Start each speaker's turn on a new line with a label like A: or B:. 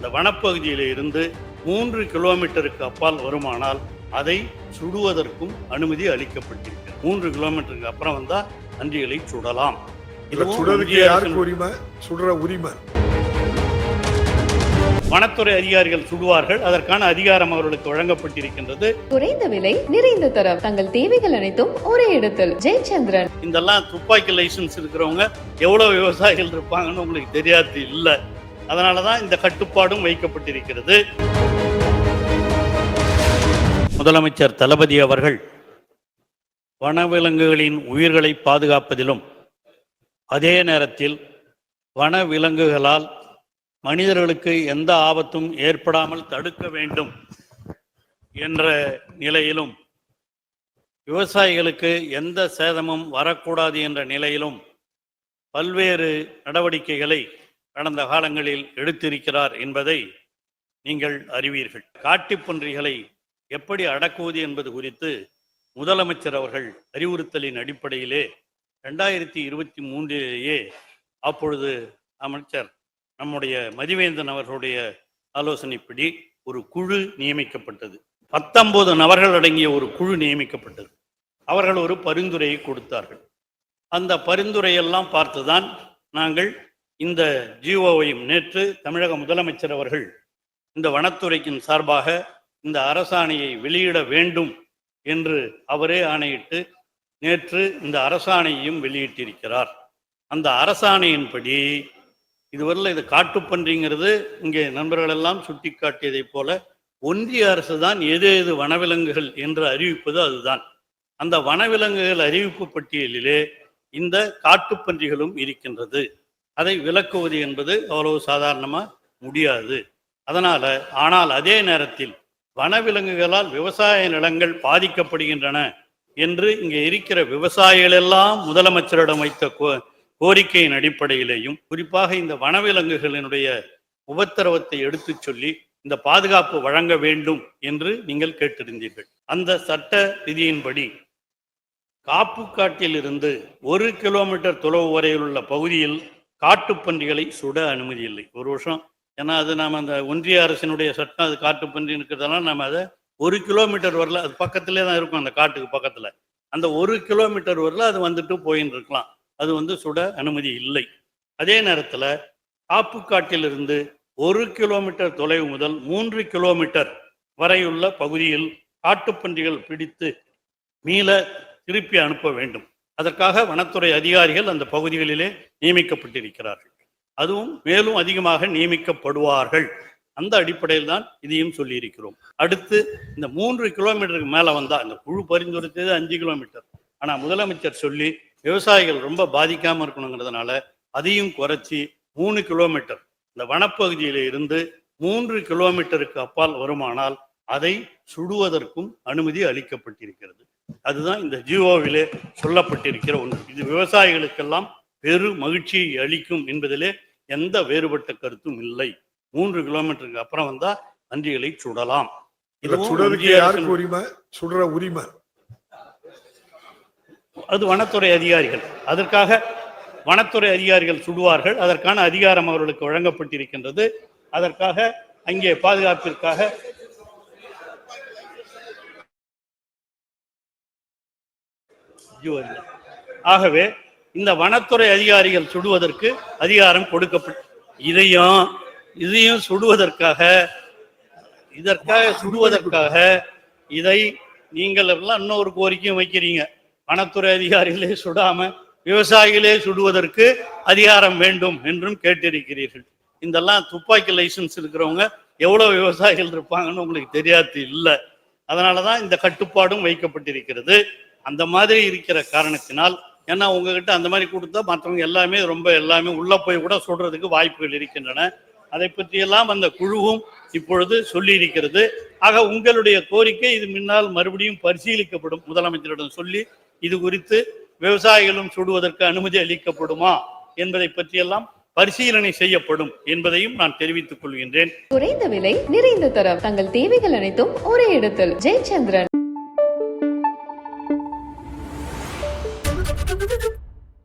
A: இந்த வனப்பகுதியில இருந்து 3 கிலோமீட்டருக்கு அப்பால் வருமானால் அதை சுடுவதற்கும் அனுமதி அளிக்கப்பட்டிருக்கிறது. 3 கிலோமீட்டருக்கு அப்புறம் வந்தா நன்றிகளை சுடலாம். வனத்துறை அதிகாரிகள் சுடுவார்கள். அதற்கான அதிகாரம் அவர்களுக்கு வழங்கப்பட்டிருக்கின்றது.
B: குறைந்த விலை நிறைந்த தரம், தங்கள் தேவைகள் அனைத்தும் ஒரே இடத்தில். ஜெயச்சந்திரன்.
A: இதெல்லாம் துப்பாக்கி லைசன்ஸ் இருக்கிறவங்க எவ்வளவு விவசாயிகள் இருப்பாங்கன்னு உங்களுக்கு தெரியாது இல்ல. அதனாலதான் இந்த கட்டுப்பாடும் வைக்கப்பட்டிருக்கிறது. முதலமைச்சர் தளபதி அவர்கள் வனவிலங்குகளின் உயிர்களை பாதுகாப்பதிலும் அதே நேரத்தில் வனவிலங்குகளால் மனிதர்களுக்கு எந்த ஆபத்தும் ஏற்படாமல் தடுக்க வேண்டும் என்ற நிலையிலும் விவசாயிகளுக்கு எந்த சேதமும் வரக்கூடாது என்ற நிலையிலும் பல்வேறு நடவடிக்கைகளை கடந்த காலங்களில் எடுத்திருக்கிறார் என்பதை நீங்கள் அறிவீர்கள். காட்டுப்பன்றிகளை எப்படி அடக்குவது என்பது குறித்து முதலமைச்சர் அவர்கள் அறிவுறுத்தலின் அடிப்படையிலே 2023 அப்பொழுது அமைச்சர் நம்முடைய மதிவேந்தன் அவர்களுடைய ஆலோசனைப்படி ஒரு குழு நியமிக்கப்பட்டது. 19 நபர்கள் அடங்கிய ஒரு குழு நியமிக்கப்பட்டது. அவர்கள் ஒரு பரிந்துரையை கொடுத்தார்கள். அந்த பரிந்துரையெல்லாம் பார்த்துதான் நாங்கள் இந்த ஜிஓவையும் நேற்று தமிழக முதலமைச்சர் அவர்கள் இந்த வனத்துறையின் சார்பாக இந்த அரசாணையை வெளியிட வேண்டும் என்று அவரே ஆணையிட்டு நேற்று இந்த அரசாணையையும் வெளியிட்டிருக்கிறார். அந்த அரசாணையின்படி இதுவரையில் இது காட்டுப்பன்றிங்கிறது இங்கே நண்பர்கள் எல்லாம் சுட்டி காட்டியதை போல ஒன்றிய அரசு தான் எது எது வனவிலங்குகள் என்று அறிவிப்பது அதுதான். அந்த வனவிலங்குகள் அறிவிப்பு பட்டியலிலே இந்த காட்டுப்பன்றிகளும் இருக்கின்றது. அதை விலக்குவது என்பது அவ்வளவு சாதாரணமாக முடியாது. ஆனால் அதே நேரத்தில் வனவிலங்குகளால் விவசாய நிலங்கள் பாதிக்கப்படுகின்றன என்று இங்கே இருக்கிற விவசாயிகள் எல்லாம் முதலமைச்சரிடம் வைத்த கோரிக்கையின் அடிப்படையிலேயும் குறிப்பாக இந்த வனவிலங்குகளினுடைய உபத்திரவத்தை எடுத்து சொல்லி இந்த பாதுகாப்பு வழங்க வேண்டும் என்று நீங்கள் கேட்டிருந்தீர்கள். அந்த சட்ட விதியின்படி காப்புக்காட்டில் இருந்து 1 கிலோமீட்டர் தொலைவு வரையில் உள்ள பகுதியில் காட்டுப்பன்றிகளை சுட அனுமதி இல்லை. ஒரு வருஷம், ஏன்னா அது நாம் அந்த ஒன்றிய அரசினுடைய சட்டம், அது காட்டுப்பன்றி இருக்கிறதெல்லாம் நம்ம அதை 1 கிலோமீட்டர் வரல, அது பக்கத்திலே தான் இருக்கும், அந்த காட்டுக்கு பக்கத்தில் அந்த 1 கிலோமீட்டர் வரல அது வந்துட்டு போயின்னு இருக்கலாம். அது சுட அனுமதி இல்லை. அதே நேரத்தில் காப்புக்காட்டிலிருந்து 1 கிலோமீட்டர் தொலைவு முதல் 3 கிலோமீட்டர் வரையுள்ள பகுதியில் காட்டுப்பன்றிகள் பிடித்து மீள திருப்பி அனுப்ப வேண்டும். அதற்காக வனத்துறை அதிகாரிகள் அந்த பகுதிகளிலே நியமிக்கப்பட்டிருக்கிறார்கள். அதுவும் மேலும் அதிகமாக நியமிக்கப்படுவார்கள். அந்த அடிப்படையில் தான் இதையும் சொல்லியிருக்கிறோம். அடுத்து இந்த 3 கிலோமீட்டருக்கு மேலே வந்தால், இந்த குழு பரிந்துரைத்தது 5 கிலோமீட்டர், ஆனால் முதலமைச்சர் சொல்லி விவசாயிகள் ரொம்ப பாதிக்காமல் இருக்கணுங்கிறதுனால அதையும் குறைச்சி 3 கிலோமீட்டர் இந்த வனப்பகுதியில இருந்து 3 கிலோமீட்டருக்கு அப்பால் வருமானால் அதை சுடுவதற்கும் அனுமதி அளிக்கப்பட்டிருக்கிறது. அதுதான் இந்த ஜிஓவிலே சொல்லப்பட்டிருக்கிற ஒன்று. இது விவசாயிகளுக்கெல்லாம் பெரு மகிழ்ச்சியை அளிக்கும் என்பதிலே எந்த வேறுபட்ட கருத்தும் இல்லை. 3 கிலோமீட்டருக்கு அப்புறம் வந்தா நன்றிகளை சுடலாம். அது வனத்துறை அதிகாரிகள், அதற்காக வனத்துறை அதிகாரிகள் சுடுவார்கள். அதற்கான அதிகாரம் அவர்களுக்கு வழங்கப்பட்டிருக்கின்றது. அதற்காக அங்கே பாதுகாப்பிற்காக ஆகவே இந்த வனத்துறை அதிகாரிகள் சுடுவதற்கு அதிகாரம் கொடுக்கப்பட்டு இதையும் சுடுவதற்காக இதை நீங்கள் எல்லாம் இன்னொரு கோரிக்கையும் வைக்கிறீங்க. வனத்துறை அதிகாரிகளே சுடாம விவசாயிகளே சுடுவதற்கு அதிகாரம் வேண்டும் என்றும் கேட்டிருக்கிறீர்கள். இதெல்லாம் துப்பாக்கி லைசன்ஸ் இருக்கிறவங்க எவ்வளவு விவசாயிகள் இருப்பாங்கன்னு உங்களுக்கு தெரியாது இல்லை. அதனாலதான் இந்த கட்டுப்பாடும் வைக்கப்பட்டிருக்கிறது. அந்த மாதிரி இருக்கிற காரணத்தினால், ஏன்னா உங்ககிட்ட அந்த மாதிரி கொடுத்தா மற்றவங்க எல்லாமே உள்ள போய் கூட சொல்றதுக்கு வாய்ப்புகள் இருக்கின்றன. அதை பற்றியெல்லாம் அந்த குழுவும் இப்பொழுது சொல்லி இருக்கிறது. ஆக உங்களுடைய கோரிக்கை இது முன்னால் மறுபடியும் பரிசீலிக்கப்படும். முதலமைச்சரிடம் சொல்லி இது குறித்து விவசாயிகளும் சுடுவதற்கு அனுமதி அளிக்கப்படுமா என்பதை பற்றியெல்லாம் பரிசீலனை செய்யப்படும் என்பதையும் நான் தெரிவித்துக் கொள்கின்றேன்.
B: குறைந்த விலை நிறைந்த தரம், தங்கள் தேவைகள் அனைத்தும் ஒரே இடத்தில். ஜெயச்சந்திரன்.